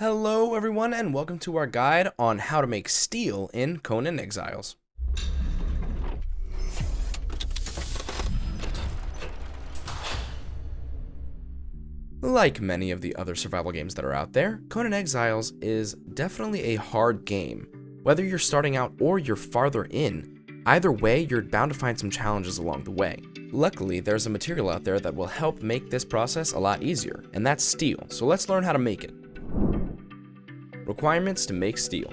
Hello everyone and welcome to our guide on how to make steel in Conan Exiles. Like many of the other survival games that are out there, Conan Exiles is definitely a hard game. Whether you're starting out or you're farther in, either way you're bound to find some challenges along the way. Luckily, there's a material out there that will help make this process a lot easier, and that's steel, so let's learn how to make it. Requirements to make steel.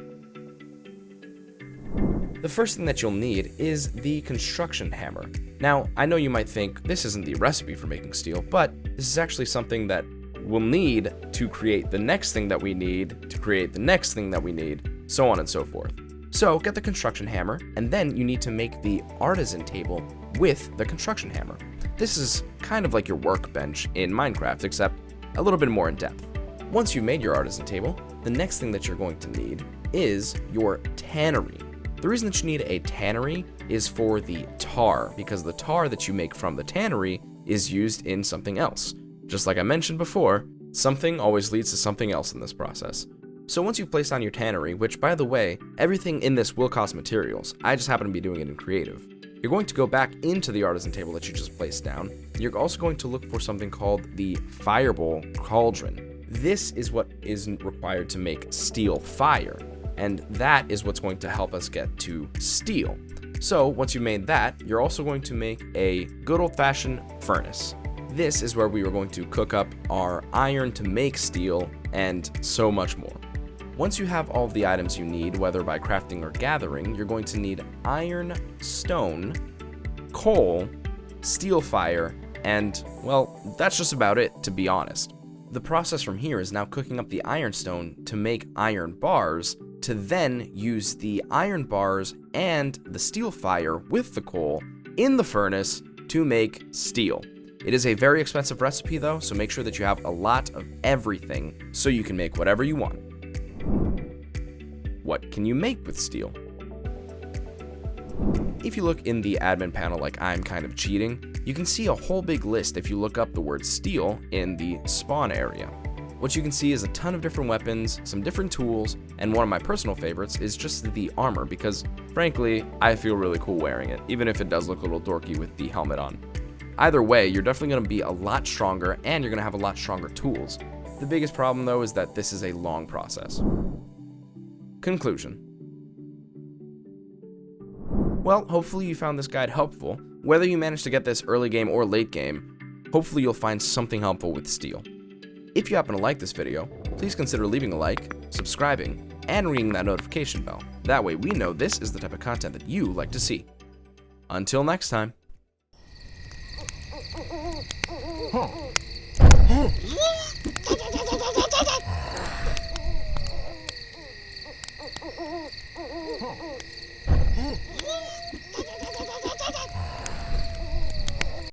The first thing that you'll need is the construction hammer. Now, I know you might think this isn't the recipe for making steel, but this is actually something that we'll need to create the next thing that we need, to create the next thing that we need, so on and so forth. So get the construction hammer, and then you need to make the artisan table with the construction hammer. This is kind of like your workbench in Minecraft, except a little bit more in depth. Once you've made your artisan table, the next thing that you're going to need is your tannery. The reason that you need a tannery is for the tar, because the tar that you make from the tannery is used in something else. Just like I mentioned before, something always leads to something else in this process. So once you've placed down your tannery, which by the way, everything in this will cost materials, I just happen to be doing it in creative, you're going to go back into the artisan table that you just placed down. You're also going to look for something called the fireball cauldron. This is what is required to make steel fire, and that is what's going to help us get to steel. So once you made that, you're also going to make a good old-fashioned furnace. This is where we are going to cook up our iron to make steel, and so much more. Once you have all of the items you need, whether by crafting or gathering, you're going to need iron, stone, coal, steel fire, and, well, that's just about it, to be honest. The process from here is now cooking up the ironstone to make iron bars, to then use the iron bars and the steel fire with the coal in the furnace to make steel. It is a very expensive recipe though, so make sure that you have a lot of everything so you can make whatever you want. What can you make with steel? If you look in the admin panel like I'm kind of cheating, you can see a whole big list if you look up the word steel in the spawn area. What you can see is a ton of different weapons, some different tools, and one of my personal favorites is just the armor because, frankly, I feel really cool wearing it, even if it does look a little dorky with the helmet on. Either way, you're definitely going to be a lot stronger and you're going to have a lot stronger tools. The biggest problem though is that this is a long process. Conclusion. Well, hopefully you found this guide helpful. Whether you managed to get this early game or late game, hopefully you'll find something helpful with steel. If you happen to like this video, please consider leaving a like, subscribing, and ringing that notification bell. That way we know this is the type of content that you like to see. Until next time. Huh.